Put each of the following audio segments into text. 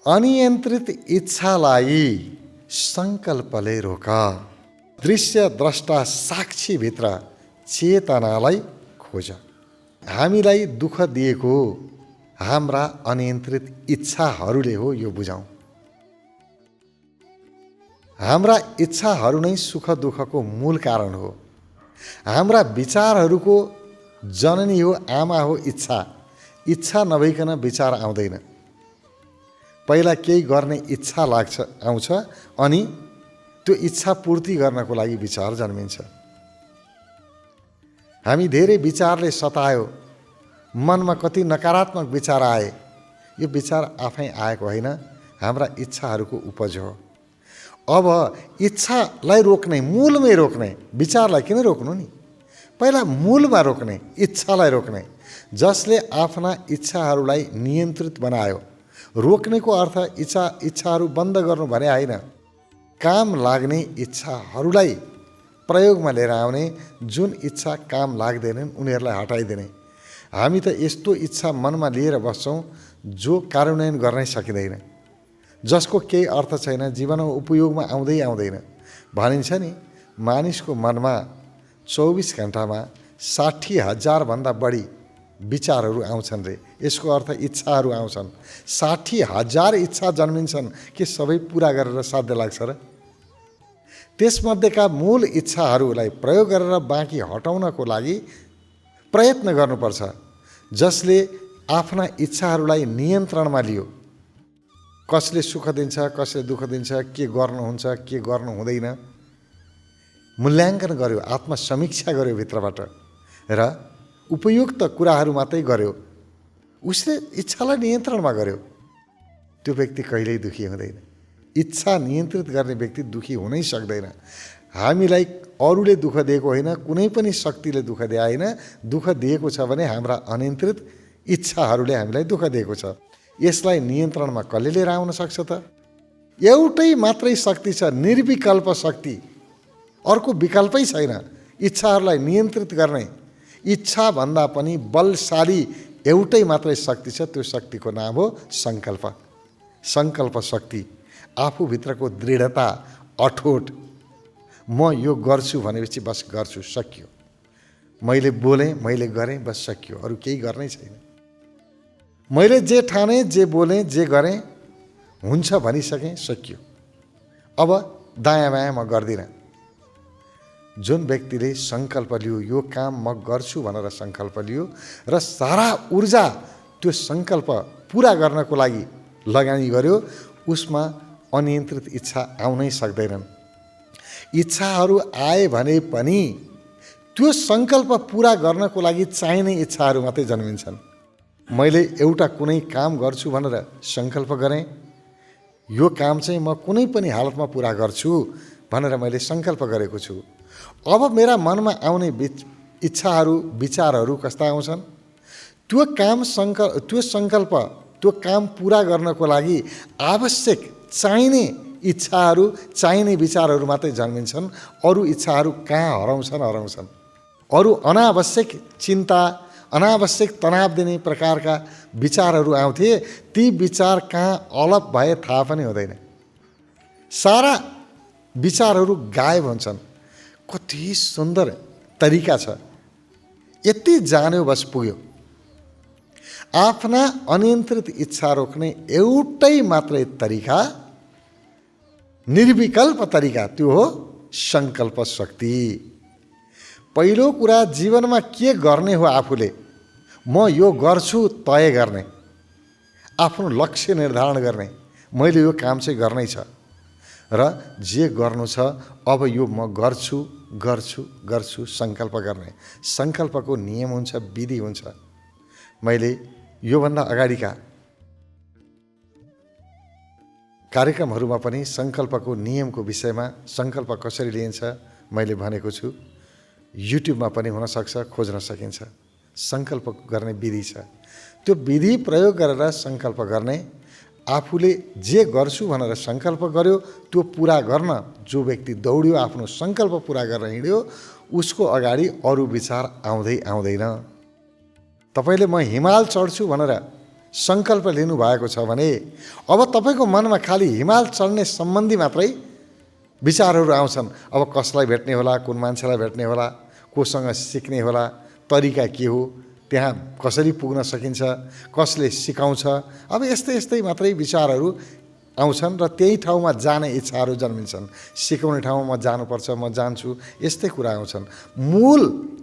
अनियन्त्रित इच्छालाई सङ्कल्पले रोक। दृश्य द्रष्टा साक्षीभित्र चेतनालाई खोज। हामीलाई दुःख दिएको हाम्रा अनियन्त्रित इच्छाहरूले हो, यो बुझौँ। हाम्रा इच्छाहरू नै सुख दुःखको मूल कारण हो। हाम्रा विचारहरूको जननी हो, आमा हो इच्छा। इच्छा नभइकन विचार आउँदैन। पहिला केही गर्ने इच्छा आउँछ अनि त्यो इच्छा पूर्ति गर्नको लागि विचार जन्मिन्छ। हामी धेरै विचारले सतायो, मनमा कति नकारात्मक विचार आए। यो विचार आफै आएको होइन, हाम्रा इच्छाहरूको उपज हो। अब इच्छालाई रोक्ने, मूलमै रोक्ने, विचारलाई किन रोक्नु नि? पहिला मूलमा रोक्ने, इच्छालाई रोक्ने, जसले आफ्ना इच्छाहरूलाई नियन्त्रित बनायो। रोक्नेको अर्थ इच्छाहरू बन्द गर्नु भने होइन, काम लाग्ने इच्छाहरूलाई प्रयोगमा लिएर आउने। जुन इच्छा काम लाग्दैनन् उनीहरूलाई हटाइदिने। हामी त यस्तो इच्छा मनमा लिएर बस्छौँ जो कार्यान्वयन गर्नै सकिँदैन, जसको केही अर्थ छैन, जीवनमा उपयोगमा आउँदैन। भनिन्छ नि, मानिसको मनमा 24 घण्टामा 60,000 भन्दा बढी विचारहरू आउँछन् रे। यसको अर्थ इच्छाहरू आउँछन्। 60,000 इच्छा जन्मिन्छन् के सबै पुरा गरेर साध्य लाग्छ र? त्यसमध्येका मूल इच्छाहरूलाई प्रयोग गरेर बाँकी हटाउनको लागि प्रयत्न गर्नुपर्छ, जसले आफ्ना इच्छाहरूलाई नियन्त्रणमा लियो। कसले सुख दिन्छ, कसले दुःख दिन्छ, के गर्नुहुन्छ, के गर्नु हुँदैन, मूल्याङ्कन गर्यो, आत्मसमीक्षा गर्यो भित्रबाट र उपयुक्त कुराहरू मात्रै गर्यो। उसले इच्छालाई नियन्त्रणमा गर्यो। त्यो व्यक्ति कहिल्यै दुःखी हुँदैन। इच्छा नियन्त्रित गर्ने व्यक्ति दुःखी हुनै सक्दैन। हामीलाई अरूले दुःख दिएको होइन, कुनै पनि शक्तिले दुःख दिएन। दुःख दिएको छ भने हाम्रा अनियन्त्रित इच्छाहरूले हामीलाई दुःख दिएको छ। यसलाई नियन्त्रणमा कसले लिएर आउन सक्छ त? एउटै मात्रै शक्ति छ, निर्विकल्प शक्ति। अर्को विकल्पै छैन इच्छाहरूलाई नियन्त्रित गर्ने। इच्छा भन्दा पनि बलशाली एउटै मात्रै शक्ति छ। त्यो शक्तिको नाम हो सङ्कल्प। सङ्कल्प शक्ति, आफूभित्रको दृढता, अठोट। म यो गर्छु भनेपछि बस गर्छु, सकियो। मैले बोलेँ, मैले गरेँ, बस सकियो। अरू केही गर्नै छैन। मैले जे ठाने, जे बोलेँ, जे गरेँ, हुन्छ भनिसकेँ, सकियो। अब दायाँ बायाँ म गर्दिनँ। जुन व्यक्तिले सङ्कल्प लियो, यो काम म गर्छु भनेर सङ्कल्प लियो र सारा ऊर्जा त्यो सङ्कल्प पुरा गर्नको लागि लगानी गर्यो, उसमा अनियन्त्रित इच्छा आउनै सक्दैनन्। इच्छाहरू आए भने पनि त्यो सङ्कल्प पुरा गर्नको लागि चाहिने इच्छाहरू मात्रै जन्मिन्छन्। मैले एउटा कुनै काम गर्छु भनेर सङ्कल्प गरेँ, यो काम चाहिँ म कुनै पनि हालतमा पुरा गर्छु भनेर मैले सङ्कल्प गरेको छु। अब मेरा मनमा आउने इच्छाहरू, विचारहरू कस्ता आउँछन्? त्यो सङ्कल्प, त्यो काम पुरा गर्नको लागि आवश्यक चाहिने इच्छाहरू, चाहिने विचारहरू मात्रै जन्मिन्छन्। अरू इच्छाहरू कहाँ हराउँछन्। अरू अनावश्यक चिन्ता, अनावश्यक तनाव दिने प्रकारका विचारहरू आउँथे। ती विचार कहाँ अलप भए थाहा पनि हुँदैन। सारा विचारहरू गायब हुन्छन्। कति सुन्दर तरिका छ। यति जान्यो बस पुग्यो। आफ्ना अनियन्त्रित इच्छा रोक्ने एउटै मात्रै तरिका, निर्विकल्प तरिका, त्यो हो सङ्कल्प शक्ति। पहिलो कुरा, जीवनमा के गर्ने हो आफूले, म यो गर्छु तय गर्ने, आफ्नो लक्ष्य निर्धारण गर्ने। मैले यो काम चाहिँ गर्नै छ र जे गर्नु छ अब यो म गर्छु सङ्कल्प गर्ने। सङ्कल्पको नियम हुन्छ, विधि हुन्छ। मैले योभन्दा अगाडिका कार्यक्रमहरूमा पनि सङ्कल्पको नियमको विषयमा, सङ्कल्प कसरी लिइन्छ मैले भनेको छु। युट्युबमा पनि हुनसक्छ, खोज्न सकिन्छ। सङ्कल्प गर्ने विधि छ। त्यो विधि प्रयोग गरेर सङ्कल्प गर्ने। आफूले जे गर्छु भनेर सङ्कल्प गर्यो, त्यो पुरा गर्न जो व्यक्ति दौड्यो, आफ्नो सङ्कल्प पुरा गर्न हिँड्यो, उसको अगाडि अरू विचार आउँदैन। तपाईँले म हिमाल चढ्छु भनेर सङ्कल्प लिनुभएको छ भने अब तपाईँको मनमा खालि हिमाल चढ्ने सम्बन्धी मात्रै विचारहरू आउँछन्। अब कसलाई भेट्ने होला, कुन मान्छेलाई भेट्ने होला, कोसँग सिक्ने होला, तरिका के हो, त्यहाँ कसरी पुग्न सकिन्छ, कसले सिकाउँछ, अब यस्तै यस्तै मात्रै विचारहरू आउँछन् र त्यही ठाउँमा जाने इच्छाहरू जन्मिन्छन्। सिकाउने ठाउँमा म जानुपर्छ, म जान्छु, यस्तै कुरा आउँछन्। मूल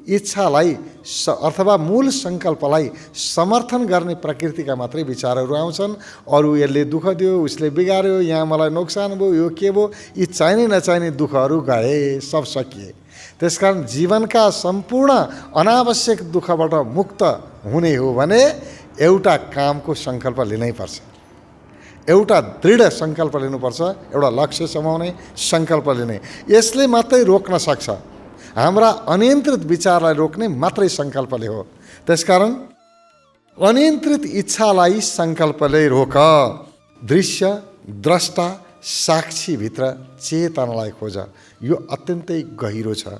इच्छालाई अथवा मूल सङ्कल्पलाई समर्थन गर्ने प्रकृतिका मात्रै विचारहरू आउँछन्। अरू यसले दुःख दियो, उसले बिगार्यो, यहाँ मलाई नोक्सान भयो, यो के भयो, यी चाहिने नचाहिने दुःखहरू गए, सब सकिए। त्यसकारण जीवनका सम्पूर्ण अनावश्यक दुःखबाट मुक्त हुने हो भने एउटा कामको सङ्कल्प लिनै पर्छ, एउटा दृढ सङ्कल्प लिनुपर्छ, एउटा लक्ष्य समाउने सङ्कल्प लिने। यसले मात्रै रोक्न सक्छ, हाम्रा अनियन्त्रित विचारलाई रोक्ने मात्रै सङ्कल्पले हो। त्यसकारण अनियन्त्रित इच्छालाई सङ्कल्पले रोक। दृश्य, द्रष्टा, साक्षीभित्र चेतनालाई खोज। यो अत्यन्तै गहिरो छ।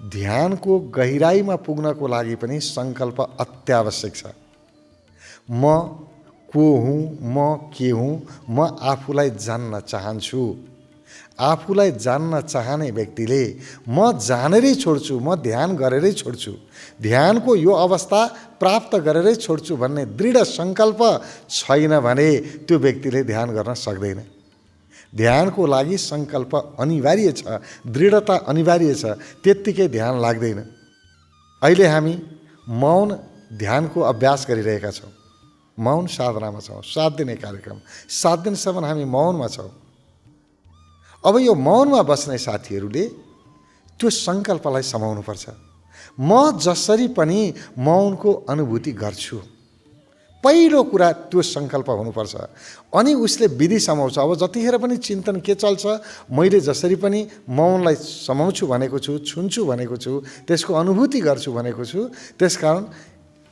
ध्यानको गहिराइमा पुग्नको लागि पनि सङ्कल्प अत्यावश्यक छ। म को हुँ, म के हुँ, म आफूलाई जान्न चाहन्छु। आफूलाई जान्न चाहने व्यक्तिले म जानेरै छोड्छु, म ध्यान गरेरै छोड्छु, ध्यानको यो अवस्था प्राप्त गरेरै छोड्छु भन्ने दृढ सङ्कल्प छैन भने त्यो व्यक्तिले ध्यान गर्न सक्दैन। ध्यानको लागि सङ्कल्प अनिवार्य छ, दृढता अनिवार्य छ, त्यत्तिकै ध्यान लाग्दैन। अहिले हामी मौन ध्यानको अभ्यास गरिरहेका छौँ, मौन साधनामा छौँ। 7 दिने कार्यक्रम, 7 दिनसम्म हामी मौनमा छौँ। अब यो मौनमा बस्ने साथीहरूले त्यो सङ्कल्पलाई समाउनुपर्छ। म जसरी पनि मौनको अनुभूति गर्छु, पहिलो कुरा त्यो सङ्कल्प हुनुपर्छ। अनि उसले विधि समाउँछ। अब जतिखेर पनि चिन्तन के चल्छ, मैले जसरी पनि मौनलाई समाउँछु भनेको छु, छुन्छु भनेको छु, त्यसको अनुभूति गर्छु भनेको छु, त्यसकारण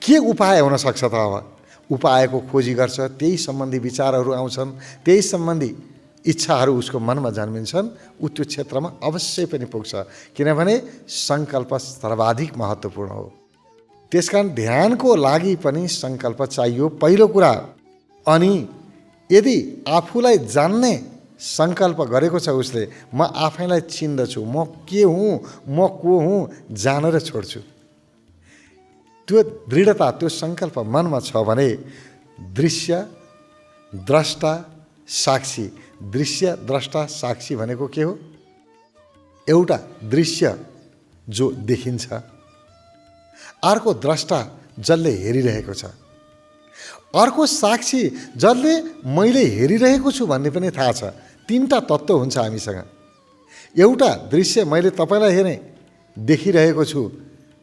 के उपाय हुनसक्छ त? अब उपायको खोजी गर्छ, त्यही सम्बन्धी विचारहरू आउँछन्, त्यही सम्बन्धी इच्छाहरू उसको मनमा जन्मिन्छन्, ऊ त्यो क्षेत्रमा अवश्य पनि पुग्छ। किनभने सङ्कल्प सर्वाधिक महत्त्वपूर्ण हो। त्यसकारण ध्यानको लागि पनि सङ्कल्प चाहियो, पहिलो कुरा। अनि यदि आफूलाई जान्ने सङ्कल्प गरेको छ उसले, म आफैलाई चिन्दछु, म के हुँ, म को हुँ, जानेर छोड्छु, त्यो दृढता, त्यो सङ्कल्प मनमा छ भने दृश्य, द्रष्टा, साक्षी। दृश्य, द्रष्टा, साक्षी भनेको के हो? एउटा दृश्य जो देखिन्छ, अर्को द्रष्टा जसले हेरिरहेको छ, अर्को साक्षी जसले मैले हेरिरहेको छु भन्ने पनि थाहा छ। 3टा तत्त्व हुन्छ हामीसँग। एउटा दृश्य, मैले तपाईँलाई हेरेँ, देखिरहेको छु,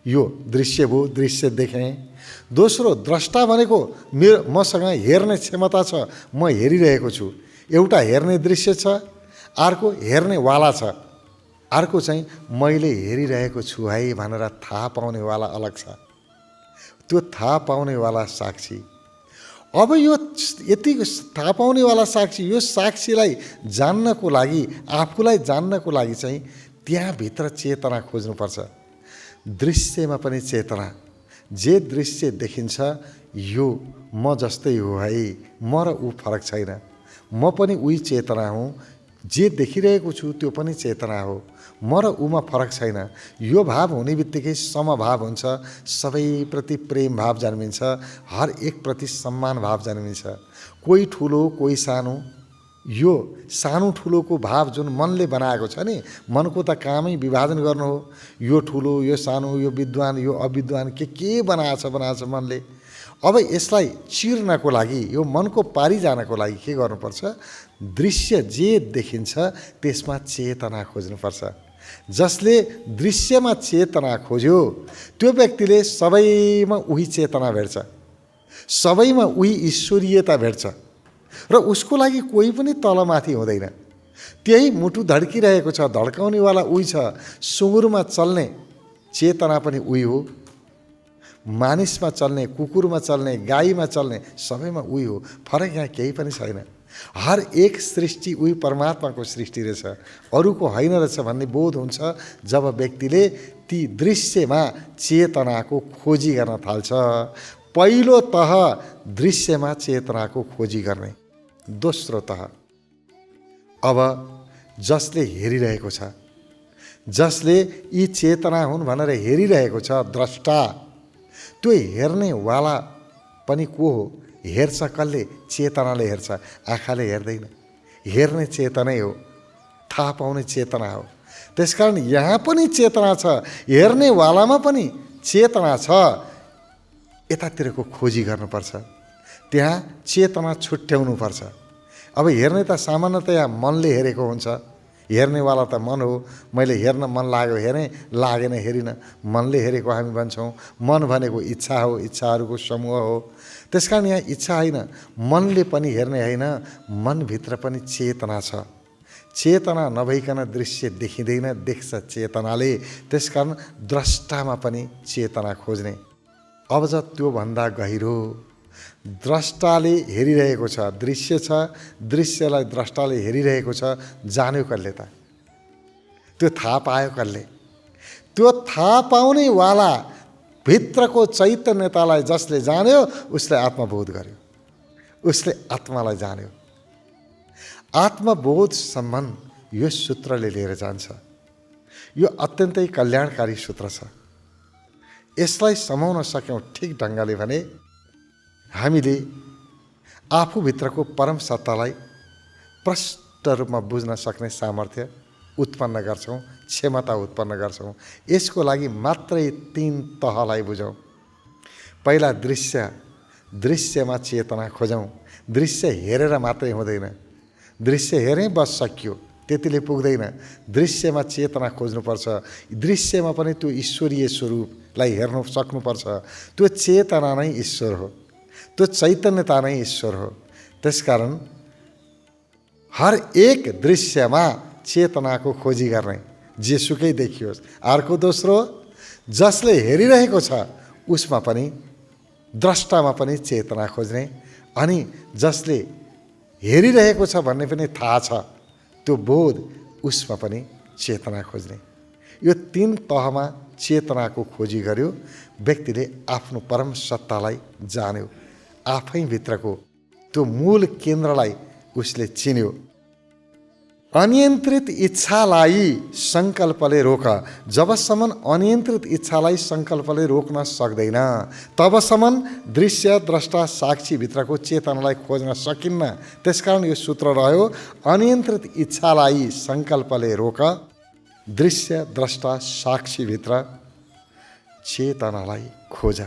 यो दृश्य भयो, दृश्य देखेँ। दोस्रो द्रष्टा भनेको मसँग हेर्ने क्षमता छ, म हेरिरहेको छु। एउटा हेर्ने दृश्य छ, अर्को हेर्नेवाला छ, अर्को चाहिँ मैले हेरिरहेको छु है भनेर थाहा पाउनेवाला अलग छ। त्यो थाहा पाउनेवाला साक्षी। अब यो यति थाहा पाउनेवाला साक्षी, यो साक्षीलाई जान्नको लागि, आफूलाई जान्नको लागि चाहिँ त्यहाँभित्र चेतना खोज्नुपर्छ। दृश्यमा पनि चेतना, जे दृश्य देखिन्छ यो म जस्तै हो है, म र ऊ फरक छैन, म पनि उही चेतना हुँ, जे देखिरहेको छु त्यो पनि चेतना हो, म र ऊमा फरक छैन। यो भाव हुने बित्तिकै समभाव हुन्छ, सबैप्रति प्रेम भाव जन्मिन्छ, हर एक प्रति सम्मान भाव जन्मिन्छ। कोही ठुलो, कोही सानो, यो सानो ठुलोको भाव जुन मनले बनाएको छ नि, मनको त कामै विभाजन गर्नु हो, यो ठुलो, यो सानो, यो विद्वान, यो अविद्वान, के बनाएछ मनले। अब यसलाई चिर्नको लागि, यो मनको पारिजानको लागि के गर्नुपर्छ? दृश्य जे देखिन्छ त्यसमा चेतना खोज्नुपर्छ। जसले दृश्यमा चेतना खोज्यो त्यो व्यक्तिले सबैमा उही चेतना भेट्छ, सबैमा उही ईश्वरीयता भेट्छ र उसको लागि कोही पनि तलमाथि हुँदैन। त्यही मुटु धड्किरहेको छ, धड्काउनेवाला उही छ, सुँगुरमा चल्ने चेतना पनि उही हो, मानिसमा चल्ने, कुकुरमा चल्ने, गाईमा चल्ने, सबैमा उही हो। फरक यहाँ केही पनि छैन। हर एक सृष्टि उही परमात्माको सृष्टि रहेछ, अरूको होइन रहेछ भन्ने बोध हुन्छ जब व्यक्तिले ती दृश्यमा चेतनाको खोजी गर्न थाल्छ। पहिलो तह दृश्यमा चेतनाको खोजी गर्ने। दोस्रो तह अब जसले हेरिरहेको छ, जसले यी चेतना हुन् भनेर हेरिरहेको छ, द्रष्टा, त्यो हेर्नेवाला पनि को हो? हेर्छ कसले? चेतनाले हेर्छ, आँखाले हेर्दैन। हेर्ने चेतनै हो, थाहा पाउने चेतना हो। त्यसकारण यहाँ पनि चेतना छ, हेर्नेवालामा पनि चेतना छ। यतातिरको खोजी गर्नुपर्छ, त्यहाँ चेतना छुट्याउनुपर्छ। अब हेर्ने त सामान्यतया मनले हेरेको हुन्छ, हेर्नेवाला त मन हो। मैले हेर्न मन लाग्यो हेरेँ, लागेन हेरिनँ। मनले हेरेको हामी भन्छौँ। मन भनेको इच्छा हो, इच्छाहरूको समूह हो। त्यसकारण यहाँ इच्छा होइन, मनले पनि हेर्ने होइन, मनभित्र पनि चेतना छ। चेतना नभइकन दृश्य देखिँदैन, देख्छ चेतनाले। त्यसकारण द्रष्टामा पनि चेतना खोज्ने। अब ज त्योभन्दा गहिरो द्रष्टाले हेरिरहेको छ, दृश्य छ, दृश्यलाई द्रष्टाले हेरिरहेको छ। जान्यो कसले त? त्यो थाहा पायो कसले? त्यो थाहा पाउनेवाला भित्रको चैतन्यतालाई जसले जान्यो उसले आत्मबोध गर्यो, उसले आत्मालाई जान्यो। आत्मबोध सम्बन्ध यो सूत्रले लिएर जान्छ। यो अत्यन्तै कल्याणकारी सूत्र छ। यसलाई समाउन सक्यौँ ठिक ढङ्गले भने हामीले आफूभित्रको परम सत्तालाई प्रष्ट रूपमा बुझ्न सक्ने सामर्थ्य उत्पन्न गर्छौँ, क्षमता उत्पन्न गर्छौँ। यसको लागि मात्रै 3 तहलाई बुझौँ। पहिला दृश्य, दृश्यमा चेतना खोजौँ। दृश्य हेरेर मात्रै हुँदैन, दृश्य हेरेँ बस सकियो, त्यतिले पुग्दैन। दृश्यमा चेतना खोज्नुपर्छ। दृश्यमा पनि त्यो ईश्वरीय स्वरूपलाई हेर्नु सक्नुपर्छ। त्यो चेतना नै ईश्वर हो, त्यो चैतन्यता नै ईश्वर हो। त्यसकारण हर एक दृश्यमा चेतनाको खोजी गर्ने, जेसुकै देखियोस्। अर्को दोस्रो, जसले हेरिरहेको छ उसमा पनि, द्रष्टामा पनि चेतना खोज्ने। अनि जसले हेरिरहेको छ भन्ने पनि थाहा छ, त्यो बोध, उसमा पनि चेतना खोज्ने। यो 3 तहमा चेतनाको खोजी गर्यो व्यक्तिले आफ्नो परम सत्तालाई जान्यो, आफैभित्रको त्यो मूल केन्द्रलाई उसले चिन्यो। अनियन्त्रित इच्छालाई सङ्कल्पले रोक। जबसम्म अनियन्त्रित इच्छालाई सङ्कल्पले रोक्न सक्दैन तबसम्म दृश्य, द्रष्टा, साक्षीभित्रको चेतनालाई खोज्न सकिन्न। त्यसकारण यो सूत्र रह्यो, अनियन्त्रित इच्छालाई सङ्कल्पले रोक, दृश्य, द्रष्टा, साक्षीभित्र चेतनालाई खोज।